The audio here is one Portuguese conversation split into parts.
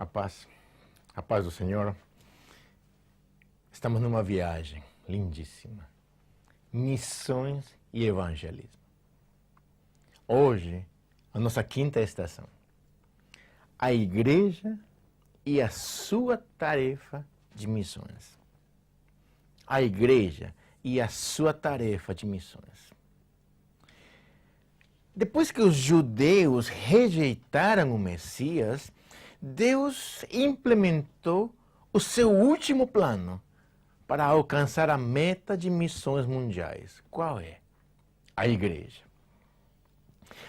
A paz do Senhor. Estamos numa viagem lindíssima. Missões e evangelismo. Hoje, a nossa quinta estação. A igreja e a sua tarefa de missões. A igreja e a sua tarefa de missões. Depois que os judeus rejeitaram o Messias, Deus implementou o seu último plano para alcançar a meta de missões mundiais. Qual é? A igreja.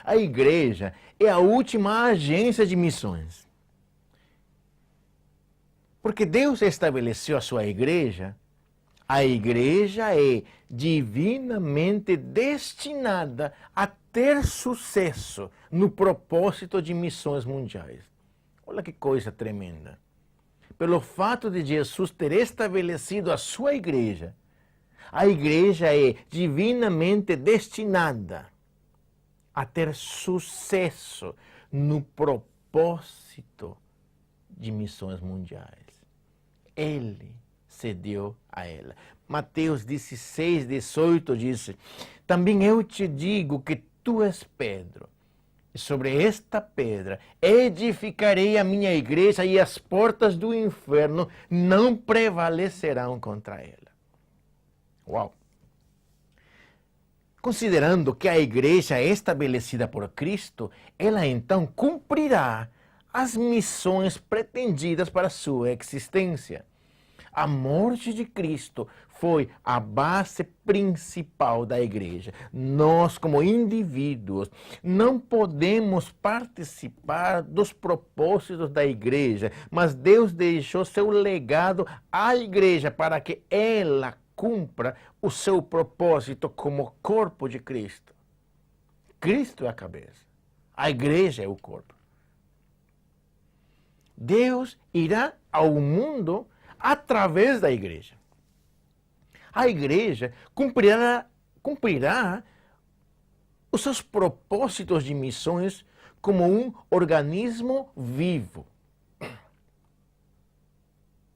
A igreja é a última agência de missões. Porque Deus estabeleceu a sua igreja, a igreja é divinamente destinada a ter sucesso no propósito de missões mundiais. Olha que coisa tremenda. Pelo fato de Jesus ter estabelecido a sua igreja, a igreja é divinamente destinada a ter sucesso no propósito de missões mundiais. Ele cedeu a ela. Mateus 16:18 diz: também eu te digo que tu és Pedro, e sobre esta pedra edificarei a minha igreja, e as portas do inferno não prevalecerão contra ela. Uau! Considerando que a igreja é estabelecida por Cristo, ela então cumprirá as missões pretendidas para a sua existência. A morte de Cristo foi a base principal da igreja. Nós, como indivíduos, não podemos participar dos propósitos da igreja, mas Deus deixou seu legado à igreja para que ela cumpra o seu propósito como corpo de Cristo. Cristo é a cabeça, a igreja é o corpo. Deus irá ao mundo através da igreja. A igreja cumprirá os seus propósitos de missões como um organismo vivo.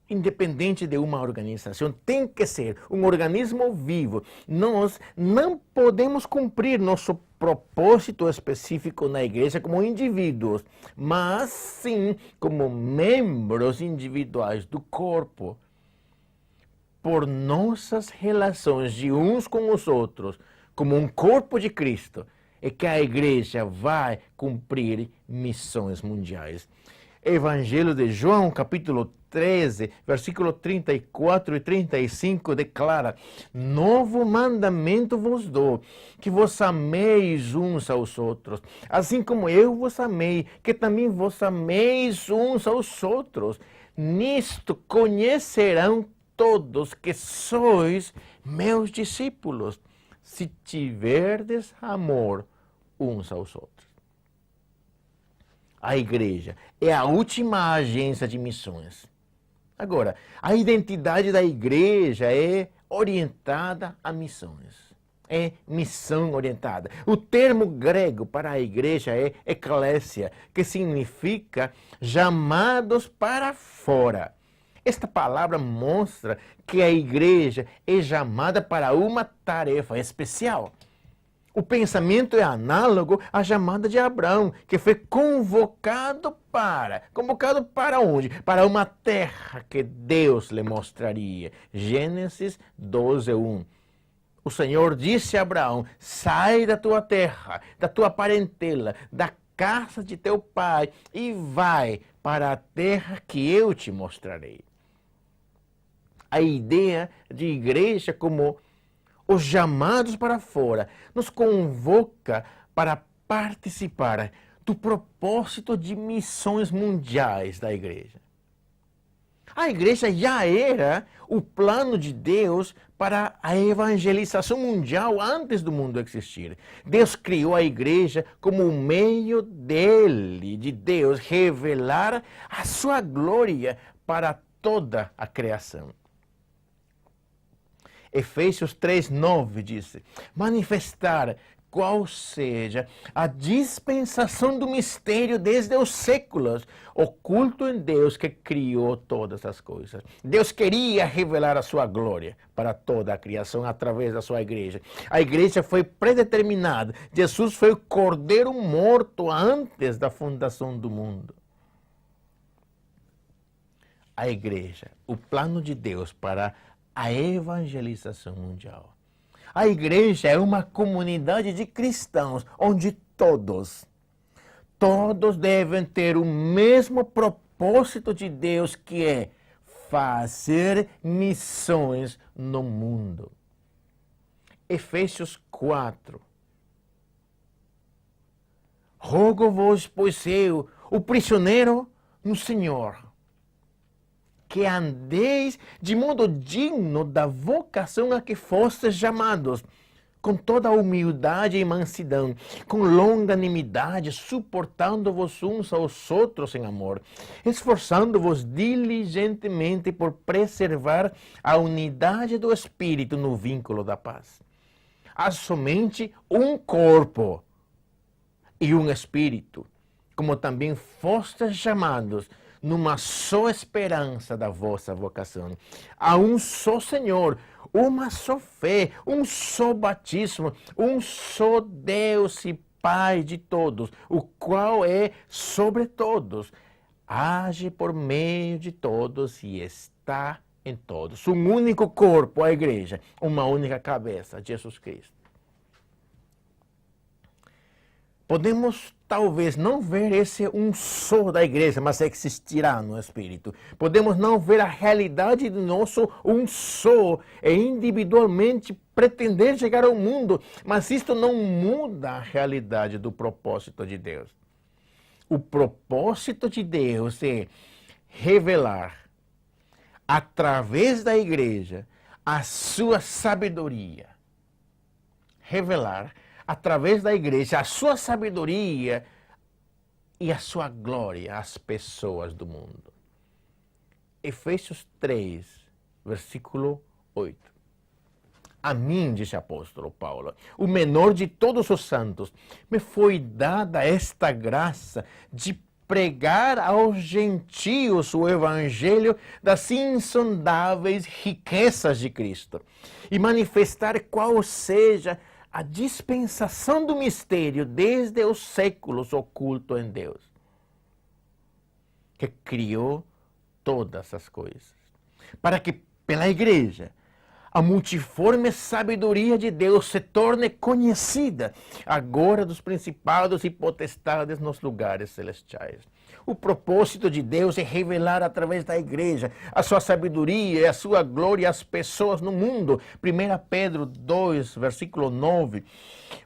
Independente de uma organização, tem que ser um organismo vivo. Nós não podemos cumprir nosso propósito específico na igreja como indivíduos, mas sim como membros individuais do corpo. Por nossas relações de uns com os outros, como um corpo de Cristo, é que a igreja vai cumprir missões mundiais. Evangelho de João, capítulo 13, versículo 34 e 35, declara: novo mandamento vos dou, que vos ameis uns aos outros, assim como eu vos amei, que também vos ameis uns aos outros. Nisto conhecerão todos que sois meus discípulos, se tiverdes amor uns aos outros. A igreja é a última agência de missões. Agora, a identidade da igreja é orientada a missões. É missão orientada. O termo grego para a igreja é eklésia, que significa chamados para fora. Esta palavra mostra que a igreja é chamada para uma tarefa especial. O pensamento é análogo à chamada de Abraão, que foi convocado para onde? Para uma terra que Deus lhe mostraria. Gênesis 12:1. O Senhor disse a Abraão: sai da tua terra, da tua parentela, da casa de teu pai e vai para a terra que eu te mostrarei. A ideia de igreja como os chamados para fora nos convoca para participar do propósito de missões mundiais da igreja. A igreja já era o plano de Deus para a evangelização mundial antes do mundo existir. Deus criou a igreja como um meio de Deus, revelar a sua glória para toda a criação. Efésios 3:9 diz: manifestar qual seja a dispensação do mistério desde os séculos, oculto em Deus que criou todas as coisas. Deus queria revelar a sua glória para toda a criação através da sua igreja. A igreja foi predeterminada. Jesus foi o cordeiro morto antes da fundação do mundo. A igreja, o plano de Deus para a evangelização mundial. A igreja é uma comunidade de cristãos onde todos devem ter o mesmo propósito de Deus, que é fazer missões no mundo. Efésios 4. Rogo-vos, pois eu, o prisioneiro no Senhor, que andeis de modo digno da vocação a que fostes chamados, com toda a humildade e mansidão, com longanimidade, suportando-vos uns aos outros em amor, esforçando-vos diligentemente por preservar a unidade do Espírito no vínculo da paz. Há somente um corpo e um Espírito, como também fostes chamados numa só esperança da vossa vocação. Há um só Senhor, uma só fé, um só batismo, um só Deus e Pai de todos, o qual é sobre todos, age por meio de todos e está em todos. Um único corpo, a igreja, uma única cabeça, Jesus Cristo. Podemos talvez não ver esse um só da igreja, mas existirá no Espírito. Podemos não ver a realidade do nosso um só e individualmente pretender chegar ao mundo, mas isto não muda a realidade do propósito de Deus. O propósito de Deus é revelar, através da igreja, a sua sabedoria. Revelar através da igreja, a sua sabedoria e a sua glória às pessoas do mundo. Efésios 3, versículo 8. A mim, diz o apóstolo Paulo, o menor de todos os santos, me foi dada esta graça de pregar aos gentios o evangelho das insondáveis riquezas de Cristo e manifestar qual seja a dispensação do mistério desde os séculos oculto em Deus, que criou todas as coisas, para que pela igreja a multiforme sabedoria de Deus se torne conhecida agora dos principados e potestades nos lugares celestiais. O propósito de Deus é revelar através da igreja a sua sabedoria e a sua glória às pessoas no mundo. 1 Pedro 2, versículo 9.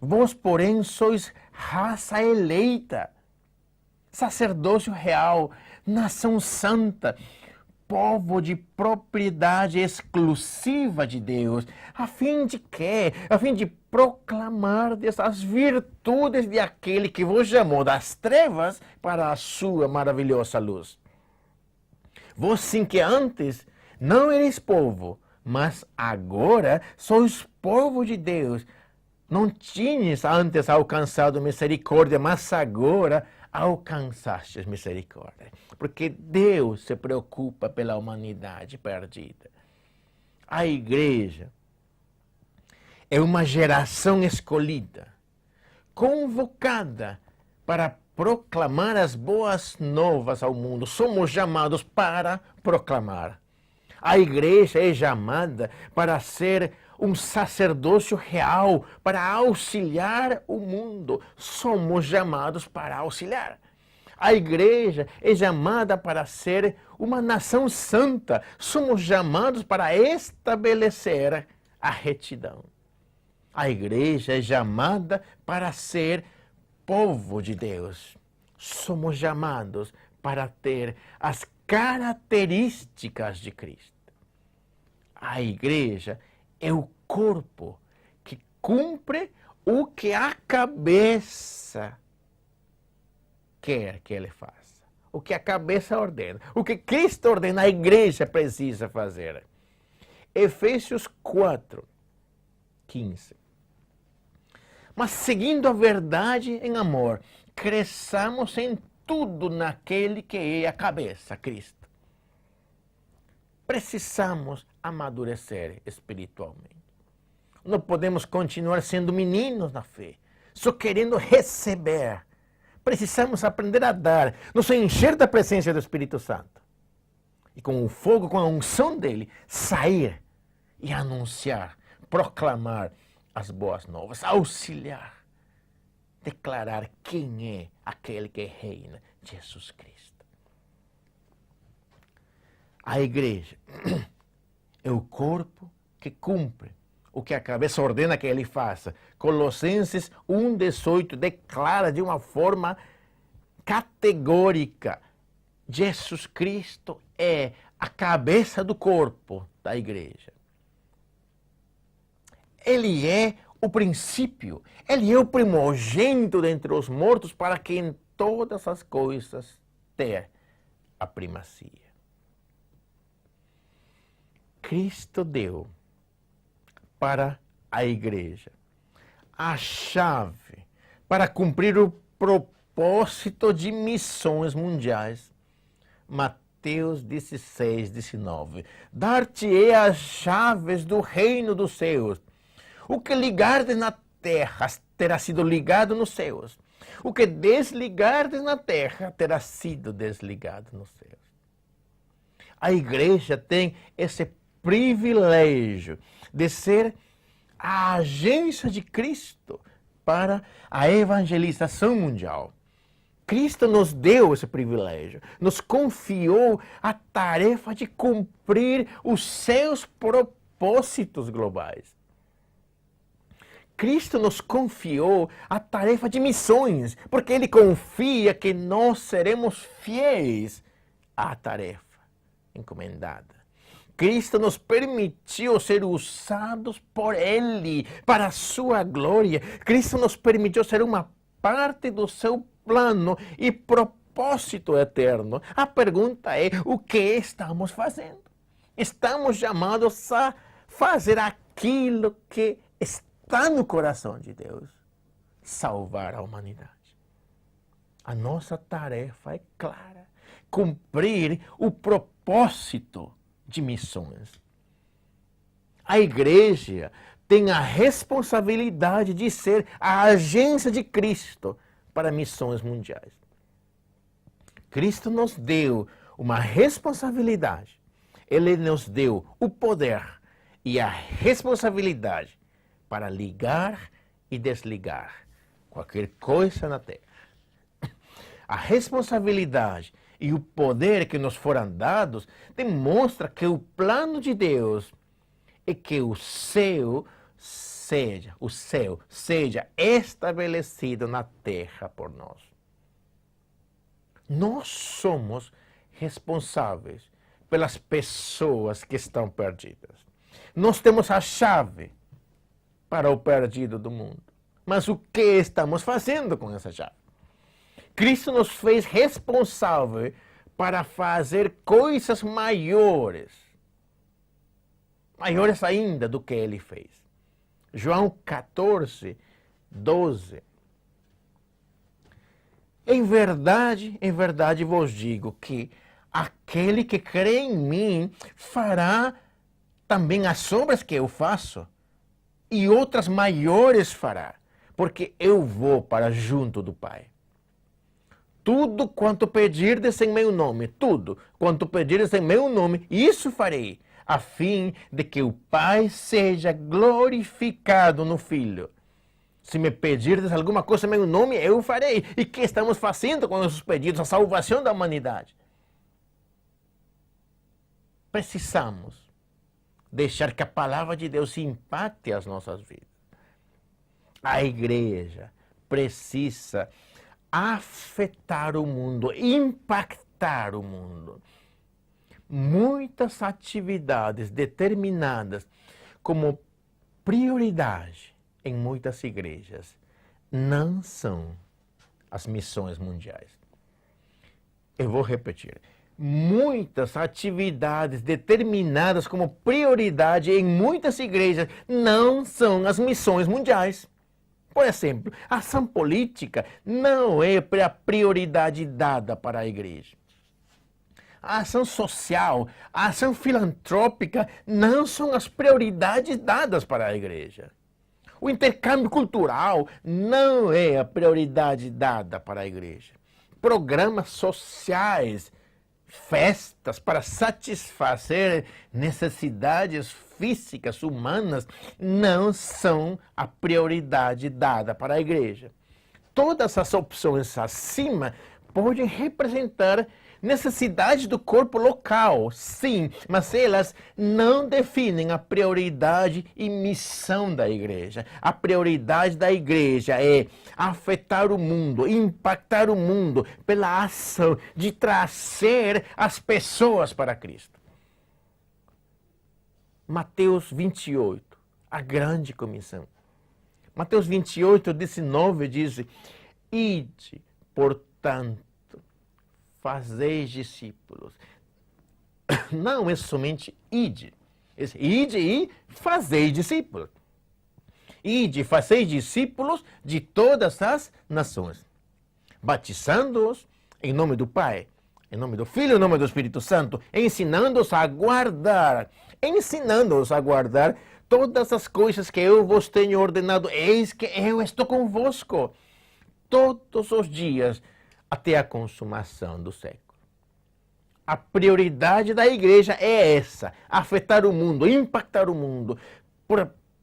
Vós, porém, sois raça eleita, sacerdócio real, nação santa, povo de propriedade exclusiva de Deus, a fim de proclamar as virtudes de aquele que vos chamou das trevas para a sua maravilhosa luz. Vós sim que antes não eres povo, mas agora sois povo de Deus. Não tinhas antes alcançado misericórdia, mas agora alcançastes misericórdia. Porque Deus se preocupa pela humanidade perdida. A igreja é uma geração escolhida, convocada para proclamar as boas novas ao mundo. Somos chamados para proclamar. A igreja é chamada para ser um sacerdócio real, para auxiliar o mundo. Somos chamados para auxiliar. A igreja é chamada para ser uma nação santa. Somos chamados para estabelecer a retidão. A igreja é chamada para ser povo de Deus. Somos chamados para ter as características de Cristo. A igreja é o corpo que cumpre o que a cabeça quer que ele faça. O que a cabeça ordena. O que Cristo ordena, a igreja precisa fazer. Efésios 4, 15. mas seguindo a verdade em amor, cresçamos em tudo naquele que é a cabeça, Cristo. Precisamos amadurecer espiritualmente. Não podemos continuar sendo meninos na fé, só querendo receber. Precisamos aprender a dar, nos encher da presença do Espírito Santo. E com o fogo, com a unção dele, sair e anunciar, proclamar as boas novas, auxiliar, declarar quem é aquele que reina, Jesus Cristo. A igreja é o corpo que cumpre o que a cabeça ordena que ele faça. Colossenses 1,18 declara de uma forma categórica: Jesus Cristo é a cabeça do corpo da igreja. Ele é o princípio, ele é o primogênito dentre os mortos, para que em todas as coisas tenha a primacia. Cristo deu para a igreja a chave para cumprir o propósito de missões mundiais. Mateus 16:19. Dar-te-ei as chaves do reino dos céus. O que ligardes na terra terá sido ligado nos céus. O que desligardes na terra terá sido desligado nos céus. A igreja tem esse privilégio de ser a agência de Cristo para a evangelização mundial. Cristo nos deu esse privilégio, nos confiou a tarefa de cumprir os seus propósitos globais. Cristo nos confiou a tarefa de missões, porque Ele confia que nós seremos fiéis à tarefa encomendada. Cristo nos permitiu ser usados por Ele, para a sua glória. Cristo nos permitiu ser uma parte do seu plano e propósito eterno. A pergunta é: o que estamos fazendo? Estamos chamados a fazer aquilo que está no coração de Deus: salvar a humanidade. A nossa tarefa é clara: cumprir o propósito de missões. A igreja tem a responsabilidade de ser a agência de Cristo para missões mundiais. Cristo nos deu uma responsabilidade. Ele nos deu o poder e a responsabilidade para ligar e desligar qualquer coisa na terra. A responsabilidade e o poder que nos foram dados demonstra que o plano de Deus é que o céu seja estabelecido na terra por nós. Nós somos responsáveis pelas pessoas que estão perdidas. Nós temos a chave para o perdido do mundo. Mas o que estamos fazendo com essa chave? Cristo nos fez responsável para fazer coisas maiores ainda do que Ele fez. João 14:12. Em verdade vos digo que aquele que crê em mim fará também as obras que eu faço, e outras maiores fará, porque eu vou para junto do Pai. Tudo quanto pedirdes em meu nome, tudo quanto pedirdes em meu nome, isso farei, a fim de que o Pai seja glorificado no Filho. Se me pedirdes alguma coisa em meu nome, eu farei. E o que estamos fazendo com nossos pedidos? A salvação da humanidade. Precisamos deixar que a palavra de Deus impacte as nossas vidas. A igreja precisa afetar o mundo, impactar o mundo. Muitas atividades determinadas como prioridade em muitas igrejas não são as missões mundiais. Eu vou repetir. Muitas atividades determinadas como prioridade em muitas igrejas não são as missões mundiais. Por exemplo, a ação política não é a prioridade dada para a igreja. A ação social, a ação filantrópica não são as prioridades dadas para a igreja. O intercâmbio cultural não é a prioridade dada para a igreja. Programas sociais, festas para satisfazer necessidades físicas humanas não são a prioridade dada para a igreja. Todas as opções acima podem representar necessidades do corpo local, sim, mas elas não definem a prioridade e missão da igreja. A prioridade da igreja é afetar o mundo, impactar o mundo pela ação de trazer as pessoas para Cristo. Mateus 28, a grande comissão. Mateus 28, 19 diz: ide, portanto, fazeis discípulos. Não é somente ide. É ide e fazeis discípulos. Ide e fazeis discípulos de todas as nações, batizando-os em nome do Pai, em nome do Filho, em nome do Espírito Santo, ensinando-os a guardar todas as coisas que eu vos tenho ordenado. Eis que eu estou convosco todos os dias, até a consumação do século. A prioridade da igreja é essa: afetar o mundo, impactar o mundo,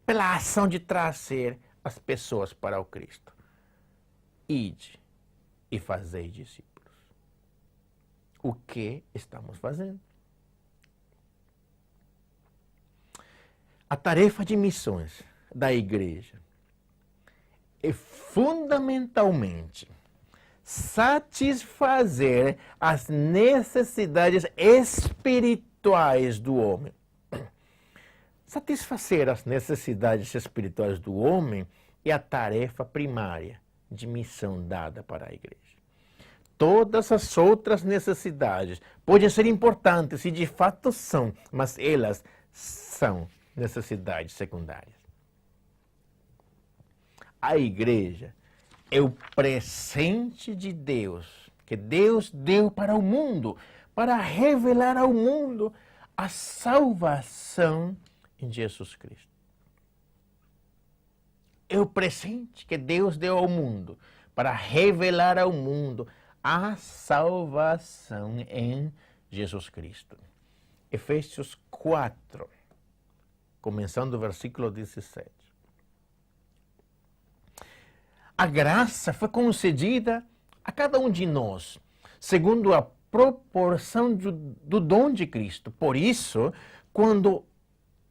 pela ação de trazer as pessoas para o Cristo. Ide e fazei discípulos. O que estamos fazendo? A tarefa de missões da igreja é fundamentalmente satisfazer as necessidades espirituais do homem. Satisfazer as necessidades espirituais do homem é a tarefa primária de missão dada para a igreja. Todas as outras necessidades podem ser importantes e de fato são, mas elas são necessidades secundárias. A igreja é o presente de Deus, que Deus deu para o mundo, para revelar ao mundo a salvação em Jesus Cristo. É o presente que Deus deu ao mundo, para revelar ao mundo a salvação em Jesus Cristo. Efésios 4, começando o versículo 17. A graça foi concedida a cada um de nós, segundo a proporção do dom de Cristo. Por isso, quando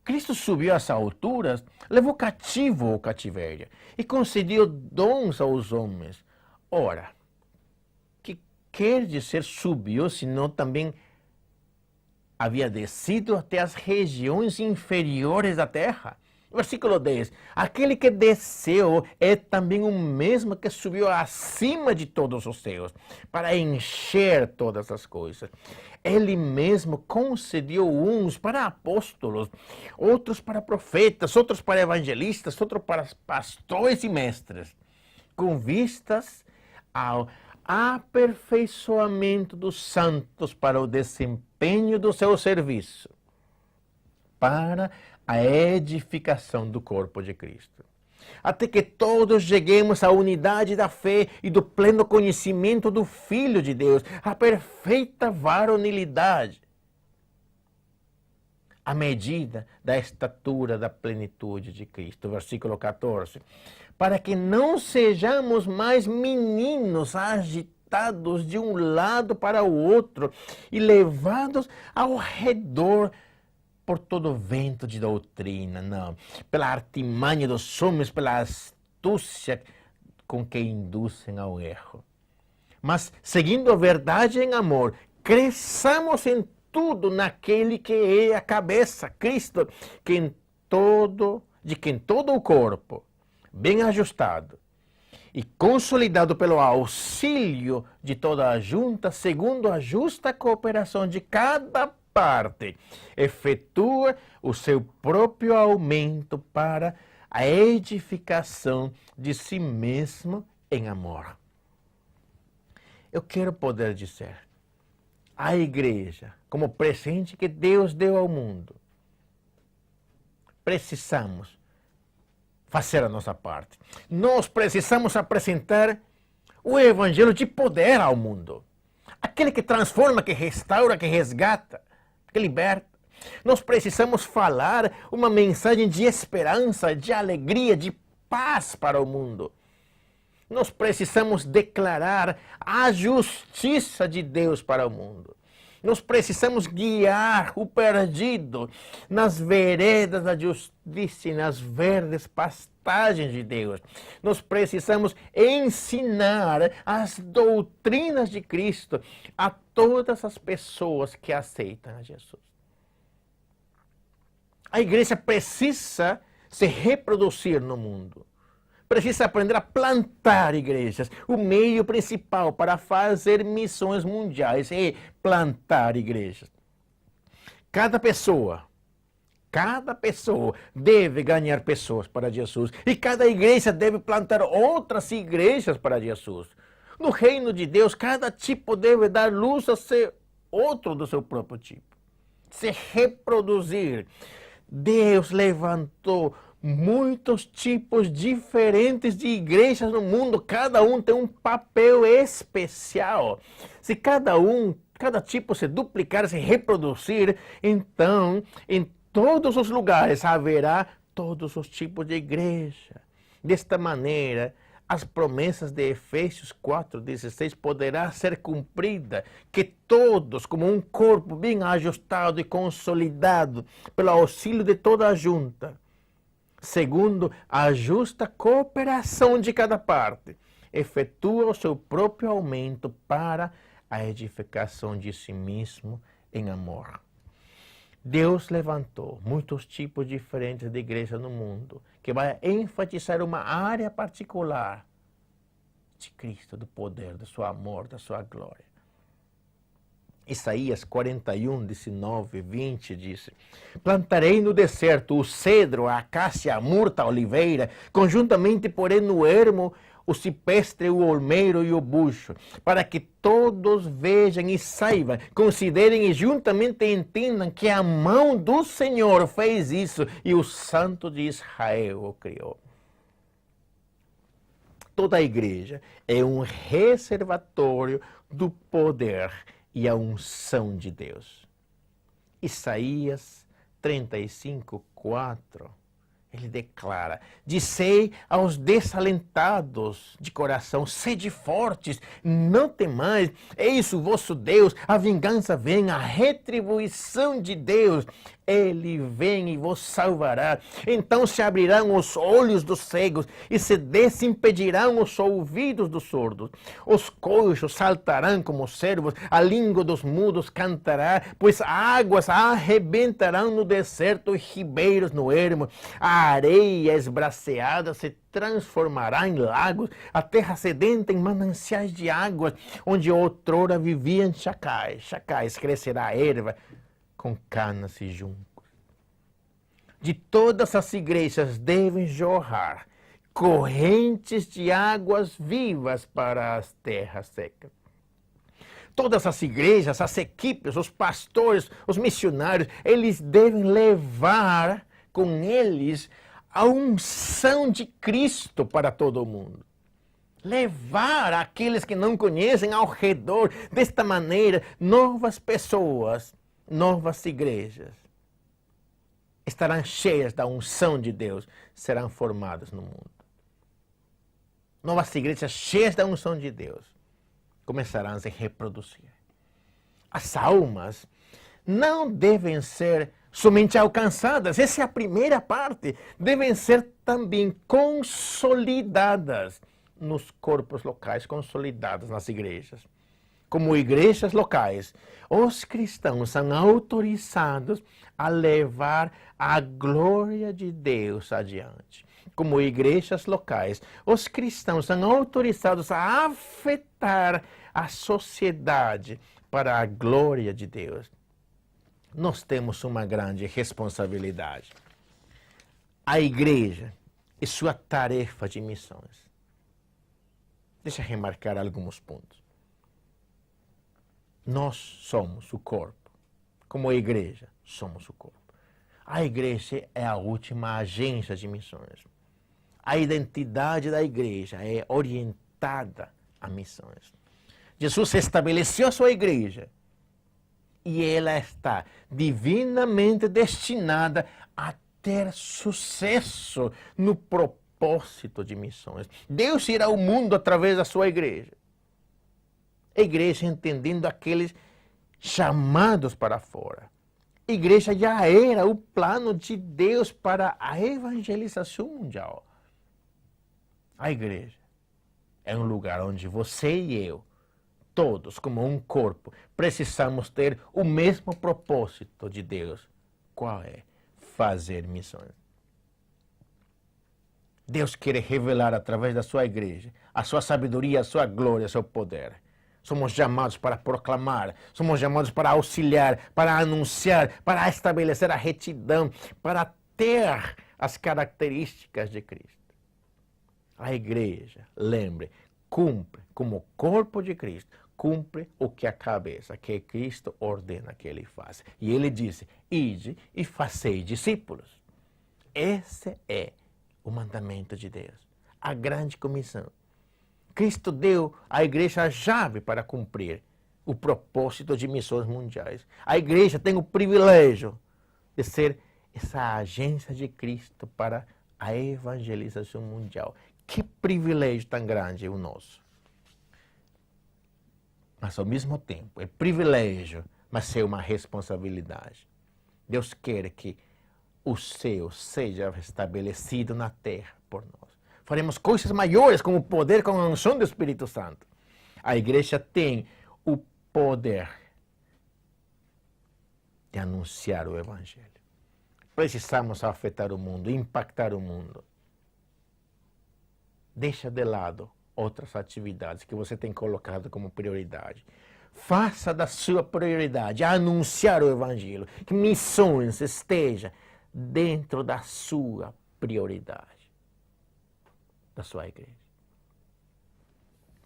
Cristo subiu às alturas, levou cativo o cativeiro e concedeu dons aos homens. Ora, que quer dizer subiu, senão também havia descido até as regiões inferiores da terra? Versículo 10. Aquele que desceu é também o mesmo que subiu acima de todos os céus, para encher todas as coisas. Ele mesmo concedeu uns para apóstolos, outros para profetas, outros para evangelistas, outros para pastores e mestres, com vistas ao aperfeiçoamento dos santos para o desempenho do seu serviço, para a edificação do corpo de Cristo, até que todos cheguemos à unidade da fé e do pleno conhecimento do Filho de Deus, à perfeita varonilidade, à medida da estatura da plenitude de Cristo. Versículo 14. Para que não sejamos mais meninos agitados de um lado para o outro e levados ao redor por todo vento de doutrina, não, pela artimanha dos homens, pela astúcia com que induzem ao erro. Mas, seguindo a verdade em amor, cresçamos em tudo naquele que é a cabeça, Cristo, de quem todo o corpo, bem ajustado e consolidado pelo auxílio de toda a junta, segundo a justa cooperação de cada parte, efetua o seu próprio aumento para a edificação de si mesmo em amor. Eu quero poder dizer, a igreja, como presente que Deus deu ao mundo, precisamos fazer a nossa parte. Nós precisamos apresentar o evangelho de poder ao mundo. Aquele que transforma, que restaura, que resgata, que liberta. Nós precisamos falar uma mensagem de esperança, de alegria, de paz para o mundo. Nós precisamos declarar a justiça de Deus para o mundo. Nós precisamos guiar o perdido nas veredas da justiça e nas verdes pastagens de Deus. Nós precisamos ensinar as doutrinas de Cristo a todas as pessoas que aceitam a Jesus. A igreja precisa se reproduzir no mundo. Precisa aprender a plantar igrejas. O meio principal para fazer missões mundiais é plantar igrejas. Cada pessoa deve ganhar pessoas para Jesus. E cada igreja deve plantar outras igrejas para Jesus. No reino de Deus, cada tipo deve dar luz a ser outro do seu próprio tipo. Se reproduzir. Deus levantou muitos tipos diferentes de igrejas no mundo, cada um tem um papel especial. Se cada tipo se duplicar, se reproduzir, então em todos os lugares haverá todos os tipos de igreja. Desta maneira, as promessas de Efésios 4:16 poderá ser cumprida, que todos, como um corpo bem ajustado e consolidado, pelo auxílio de toda a junta, segundo a justa cooperação de cada parte, efetua o seu próprio aumento para a edificação de si mesmo em amor. Deus levantou muitos tipos diferentes de igreja no mundo, que vai enfatizar uma área particular de Cristo, do poder, do seu amor, da sua glória. Isaías 41:19-20 diz: plantarei no deserto o cedro, a acácia, a murta, a oliveira, conjuntamente porém no ermo o cipestre, o olmeiro e o bucho, para que todos vejam e saibam, considerem e juntamente entendam que a mão do Senhor fez isso e o Santo de Israel o criou. Toda a igreja é um reservatório do poder e a unção de Deus. Isaías 35:4, ele declara: dizei aos desalentados de coração, sede fortes, não temais, eis o vosso Deus, a vingança vem, a retribuição de Deus, ele vem e vos salvará. Então se abrirão os olhos dos cegos e se desimpedirão os ouvidos dos surdos. Os coxos saltarão como cervos, a língua dos mudos cantará, pois águas arrebentarão no deserto e ribeiros no ermo. A areia esbraseada se transformará em lagos, a terra sedenta em mananciais de águas, onde outrora viviam chacais crescerá a erva com canas e juncos. De todas as igrejas devem jorrar correntes de águas vivas para as terras secas. Todas as igrejas, as equipes, os pastores, os missionários, eles devem levar com eles a unção de Cristo para todo o mundo. Levar aqueles que não conhecem ao redor. Desta maneira, novas pessoas, novas igrejas estarão cheias da unção de Deus, serão formadas no mundo. Novas igrejas cheias da unção de Deus começarão a se reproduzir. As almas não devem ser somente alcançadas, essa é a primeira parte, devem ser também consolidadas nos corpos locais, consolidadas nas igrejas. Como igrejas locais, os cristãos são autorizados a levar a glória de Deus adiante. Como igrejas locais, os cristãos são autorizados a afetar a sociedade para a glória de Deus. Nós temos uma grande responsabilidade. A igreja e sua tarefa de missões. Deixa eu remarcar alguns pontos. Nós somos o corpo. Como igreja, somos o corpo. A igreja é a última agência de missões. A identidade da igreja é orientada a missões. Jesus estabeleceu a sua igreja e ela está divinamente destinada a ter sucesso no propósito de missões. Deus irá ao mundo através da sua igreja. A igreja entendendo aqueles chamados para fora. A igreja já era o plano de Deus para a evangelização mundial. A igreja é um lugar onde você e eu, todos como um corpo, precisamos ter o mesmo propósito de Deus. Qual é? Fazer missões. Deus quer revelar através da sua igreja a sua sabedoria, a sua glória, o seu poder. Somos chamados para proclamar, somos chamados para auxiliar, para anunciar, para estabelecer a retidão, para ter as características de Cristo. A igreja, lembre, cumpre como corpo de Cristo, cumpre o que a cabeça, que Cristo ordena que ele faça. E ele disse, ide e fazei discípulos. Esse é o mandamento de Deus, a grande comissão. Cristo deu à igreja a chave para cumprir o propósito de missões mundiais. A igreja tem o privilégio de ser essa agência de Cristo para a evangelização mundial. Que privilégio tão grande é o nosso. Mas ao mesmo tempo, é privilégio, mas é uma responsabilidade. Deus quer que o céu seja estabelecido na terra por nós. Faremos coisas maiores com o poder, com a unção do Espírito Santo. A igreja tem o poder de anunciar o Evangelho. Precisamos afetar o mundo, impactar o mundo. Deixa de lado outras atividades que você tem colocado como prioridade. Faça da sua prioridade anunciar o Evangelho. Que missões esteja dentro da sua prioridade. Da sua igreja.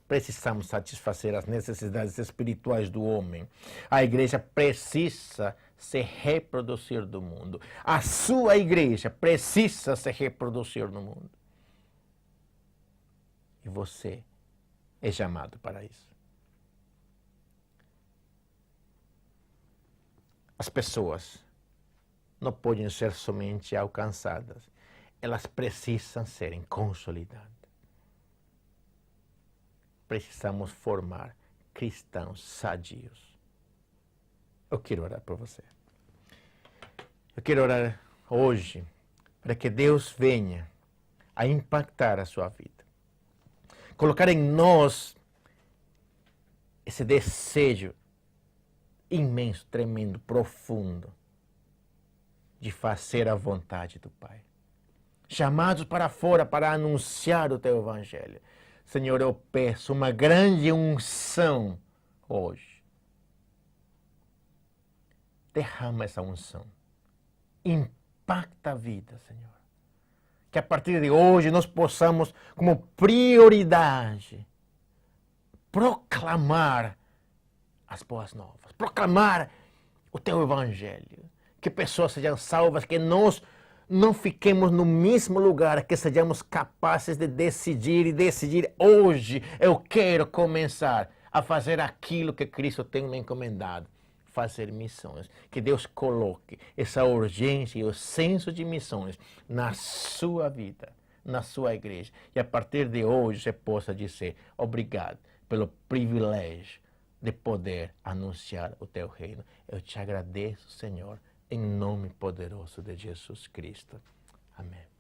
Precisamos satisfazer as necessidades espirituais do homem. A igreja precisa se reproduzir do mundo. A sua igreja precisa se reproduzir no mundo. E você é chamado para isso. As pessoas não podem ser somente alcançadas. Elas precisam serem consolidadas. Precisamos formar cristãos sadios. Eu quero orar por você. Eu quero orar hoje para que Deus venha a impactar a sua vida. Colocar em nós esse desejo imenso, tremendo, profundo de fazer a vontade do Pai. Chamados para fora para anunciar o teu Evangelho. Senhor, eu peço uma grande unção hoje. Derrama essa unção. Impacta a vida, Senhor. Que a partir de hoje nós possamos, como prioridade, proclamar as boas novas. Proclamar o teu Evangelho. Que pessoas sejam salvas, que nós não fiquemos no mesmo lugar, que sejamos capazes de decidir hoje, eu quero começar a fazer aquilo que Cristo tem me encomendado, fazer missões. Que Deus coloque essa urgência e o senso de missões na sua vida, na sua igreja. E a partir de hoje você possa dizer, obrigado pelo privilégio de poder anunciar o teu reino. Eu te agradeço, Senhor, em nome poderoso de Jesus Cristo. Amém.